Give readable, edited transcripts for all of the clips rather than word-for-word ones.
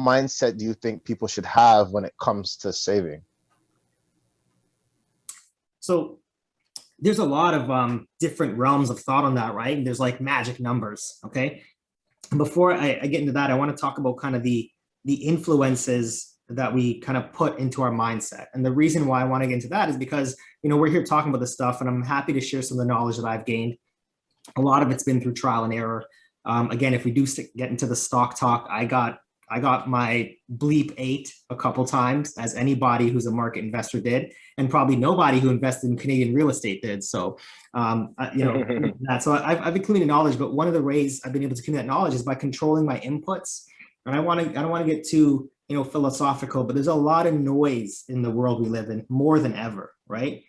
mindset do you think people should have when it comes to saving? So there's a lot of different realms of thought on that, right? And there's like magic numbers, okay? And before I get into that, I want to talk about kind of the influences that we kind of put into our mindset. And the reason why I want to get into that is because, you know, we're here talking about this stuff, and I'm happy to share some of the knowledge that I've gained. A lot of it's been through trial and error. Again, if we do get into the stock talk, I got my bleep 8 a couple times, as anybody who's a market investor did, and probably nobody who invested in Canadian real estate did. So, you know, so I've accumulated knowledge, but one of the ways I've been able to accumulate knowledge is by controlling my inputs. And I don't want to get too, you know, philosophical, but there's a lot of noise in the world we live in, more than ever, right?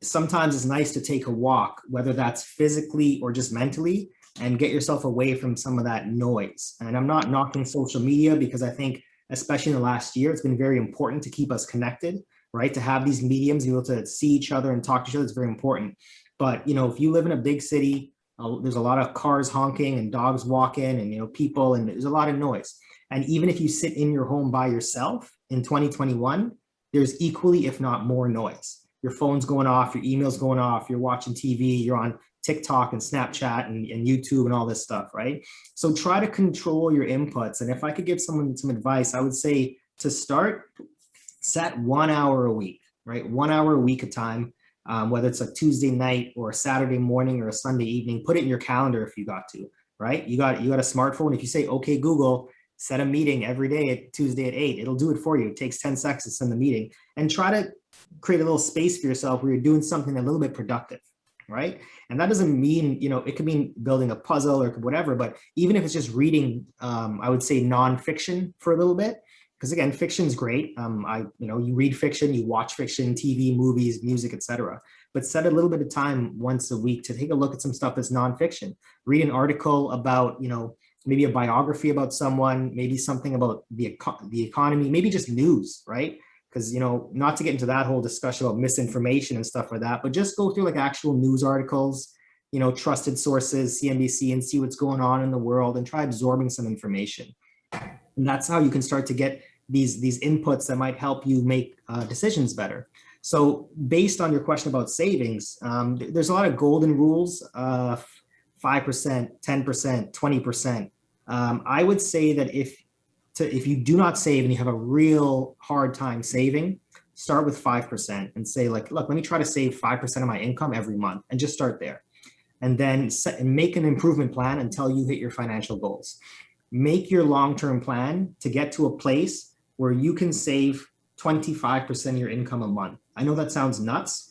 Sometimes it's nice to take a walk, whether that's physically or just mentally, and get yourself away from some of that noise. And I'm not knocking social media, because I think, especially in the last year, it's been very important to keep us connected, right? To have these mediums, be able to see each other and talk to each other is very important. But, you know, if you live in a big city, there's a lot of cars honking and dogs walking and, you know, people, and there's a lot of noise. And even if you sit in your home by yourself in 2021, there's equally, if not more, noise. Your phone's going off, your email's going off, you're watching TV, you're on TikTok and Snapchat and YouTube and all this stuff, right? So try to control your inputs. And if I could give someone some advice, I would say to start, set 1 hour a week, right? 1 hour a week at a time, whether it's a Tuesday night or a Saturday morning or a Sunday evening. Put it in your calendar if you got to, right? You got a smartphone. If you say, okay, Google, set a meeting every day at Tuesday at 8, it'll do it for you. It takes 10 seconds to send the meeting, and try to create a little space for yourself where you're doing something a little bit productive, right? And that doesn't mean, you know, it could mean building a puzzle or whatever, but even if it's just reading, I would say nonfiction for a little bit, because again, fiction's great. You know, you read fiction, you watch fiction, TV, movies, music, etc. But set a little bit of time once a week to take a look at some stuff that's nonfiction. Read an article about, you know, maybe a biography about someone, maybe something about the economy, maybe just news, right? Because, you know, not to get into that whole discussion about misinformation and stuff like that, but just go through like actual news articles, you know, trusted sources, CNBC, and see what's going on in the world, and try absorbing some information. And that's how you can start to get these inputs that might help you make decisions better. So based on your question about savings, there's a lot of golden rules, 5%, 10%, 20%. I would say that if you do not save and you have a real hard time saving, start with 5% and say, like, look, let me try to save 5% of my income every month, and just start there. And then make an improvement plan until you hit your financial goals. Make your long-term plan to get to a place where you can save 25% of your income a month. I know that sounds nuts,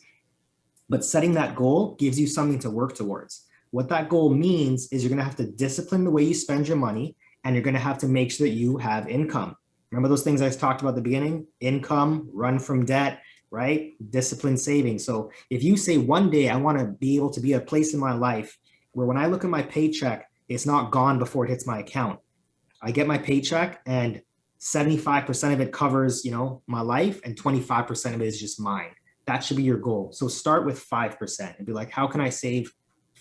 but setting that goal gives you something to work towards. What that goal means is you're going to have to discipline the way you spend your money, and you're going to have to make sure that you have income. Remember those things I talked about at the beginning? Income, run from debt, right? Discipline saving. So if you say one day, I want to be able to be at a place in my life where when I look at my paycheck, it's not gone before it hits my account. I get my paycheck and 75% of it covers, you know, my life, and 25% of it is just mine. That should be your goal. So start with 5% and be like, how can I save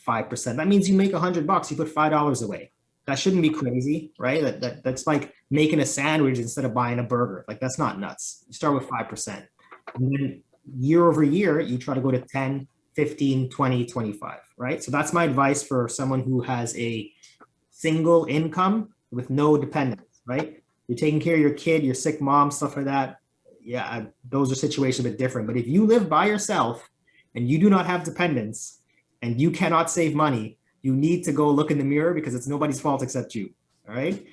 5%? That means you make $100, you put $5 away. That shouldn't be crazy, right? That's like making a sandwich instead of buying a burger. Like, that's not nuts. You start with 5%. And then year over year, you try to go to 10, 15, 20, 25, right? So that's my advice for someone who has a single income with no dependents, right? You're taking care of your kid, your sick mom, stuff like that. Yeah, those are situations a bit different. But if you live by yourself and you do not have dependents and you cannot save money, you need to go look in the mirror, because it's nobody's fault except you, all right?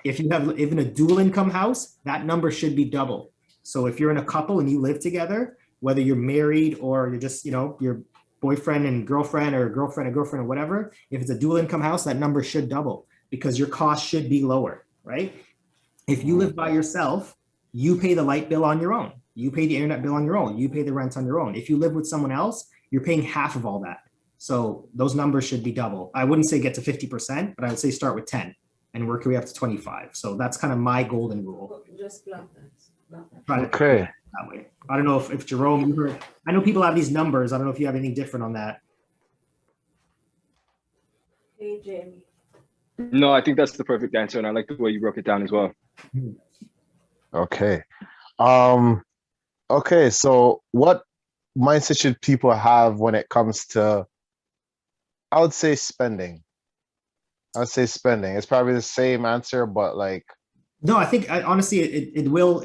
If you have even a dual income house, that number should be double. So if you're in a couple and you live together, whether you're married or you're just, you know, your boyfriend and girlfriend, or girlfriend and girlfriend, or whatever, if it's a dual income house, that number should double, because your cost should be lower, right? If you live by yourself, you pay the light bill on your own. You pay the internet bill on your own. You pay the rent on your own. If you live with someone else, you're paying half of all that. So those numbers should be double. I wouldn't say get to 50%, but I would say start with 10 and work your way up to 25. So that's kind of my golden rule. Just block that. Okay. That way. I don't know if Jerome, you heard, I know people have these numbers. I don't know if you have anything different on that. Hey, Jamie. No, I think that's the perfect answer, and I like the way you broke it down as well. Okay. Okay, so what mindset should people have when it comes to, I would say spending. I would say spending. It's probably the same answer, but like, No, I think honestly it will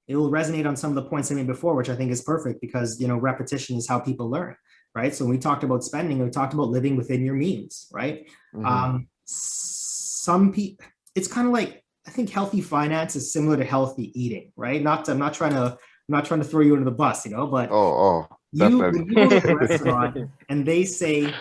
resonate on some of the points I made before, which I think is perfect because repetition is how people learn, right? So when we talked about spending, we talked about living within your means, right? Some people, it's kind of like, I think healthy finance is similar to healthy eating, right? I'm not trying to throw you under the bus, but oh, when you go to a definitely. restaurant and they say,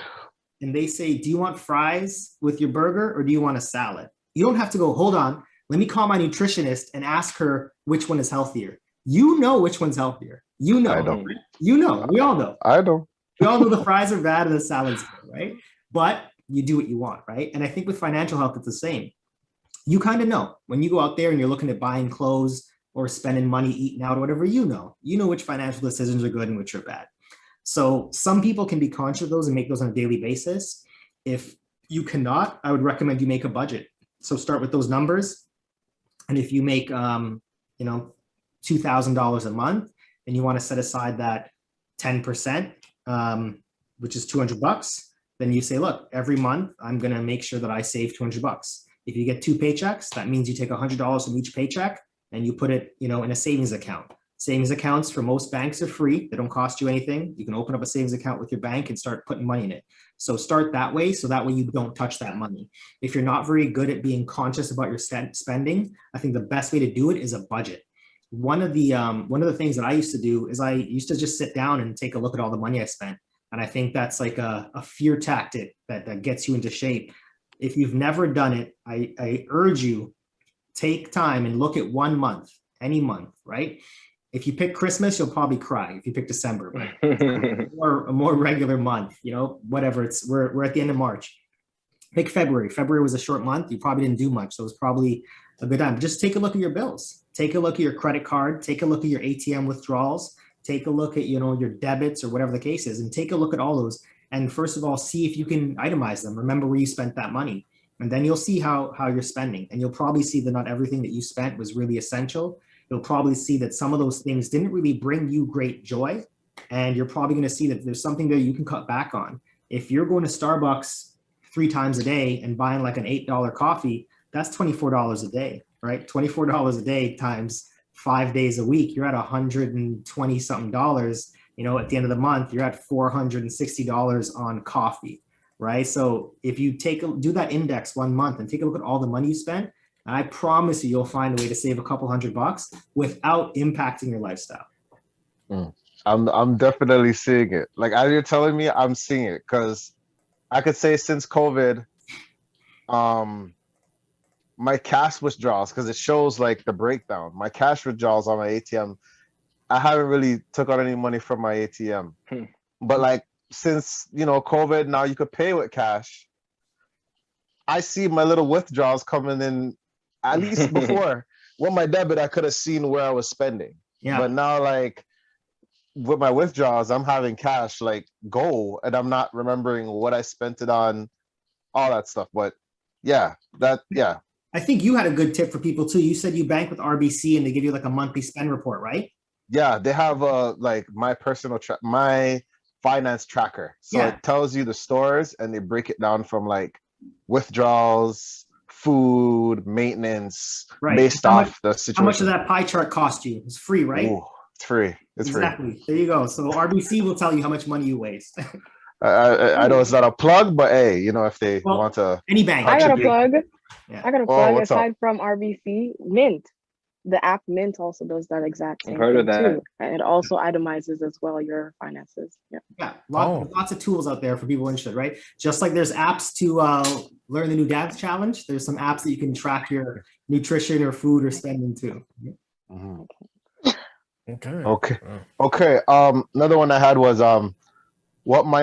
do you want fries with your burger or do you want a salad? You don't have to go, hold on, let me call my nutritionist and ask her which one is healthier. You know which one's healthier. You know. I don't. You know. We all know. I don't. We all know the fries are bad and the salad's good, right? But you do what you want, right? And I think with financial health, it's the same. You kind of know when you go out there and you're looking at buying clothes or spending money, eating out, or whatever, you know which financial decisions are good and which are bad. So some people can be conscious of those and make those on a daily basis. If you cannot, I would recommend you make a budget. So start with those numbers. And if you make, $2,000 a month and you want to set aside that 10%, which is $200, then you say, look, every month I'm going to make sure that I save $200. If you get 2 paychecks, that means you take $100 from each paycheck and you put it, in a savings account. Savings accounts for most banks are free. They don't cost you anything. You can open up a savings account with your bank and start putting money in it. So start that way. So that way you don't touch that money. If you're not very good at being conscious about your spending, I think the best way to do it is a budget. One of the things that I used to do is I used to just sit down and take a look at all the money I spent. And I think that's like a fear tactic that gets you into shape. If you've never done it, I urge you, take time and look at 1 month, any month, right? If you pick Christmas, you'll probably cry. If you pick December, or a more regular month, whatever. We're at the end of March. Pick February. February was a short month. You probably didn't do much, so it was probably a good time. Just take a look at your bills. Take a look at your credit card. Take a look at your ATM withdrawals. Take a look at your debits or whatever the case is, and take a look at all those. And first of all, see if you can itemize them. Remember where you spent that money, and then you'll see how you're spending. And you'll probably see that not everything that you spent was really essential. You'll probably see that some of those things didn't really bring you great joy. And you're probably going to see that there's something there you can cut back on. If you're going to Starbucks 3 times a day and buying like an $8 coffee, that's $24 a day, right? $24 a day times 5 days a week, you're at $120 something dollars. At the end of the month, you're at $460 on coffee, right? So if you do that index 1 month and take a look at all the money you spent, I promise you'll find a way to save a couple $100 without impacting your lifestyle. I'm definitely seeing it. Like as you're telling me, I'm seeing it because I could say since COVID, my cash withdrawals, because it shows like the breakdown. My cash withdrawals on my ATM, I haven't really took out any money from my ATM. But like since COVID, now you could pay with cash. I see my little withdrawals coming in. At least before, with my debit, I could have seen where I was spending. Yeah. But now, like with my withdrawals, I'm having cash like go, and I'm not remembering what I spent it on, all that stuff. But yeah. I think you had a good tip for people too. You said you bank with RBC and they give you like a monthly spend report, right? Yeah, they have like my personal my finance tracker. So it tells you the stores and they break it down from like withdrawals, food, maintenance, based off the situation. How much does that pie chart cost you? It's free, right? Ooh, it's free. It's exactly. There you go. So RBC will tell you how much money you waste. I know it's not a plug, but hey, if they want to. Any bank. I got a plug. Yeah. I got a plug. Aside from RBC, Mint. The app Mint also does that exact same heard thing of that. too. And it also itemizes as well your finances. Yeah. Lots of tools out there for people interested, right? Just like there's apps to learn the new dance challenge. There's some apps that you can track your nutrition or food or spending too. Okay. Another one I had was what mindset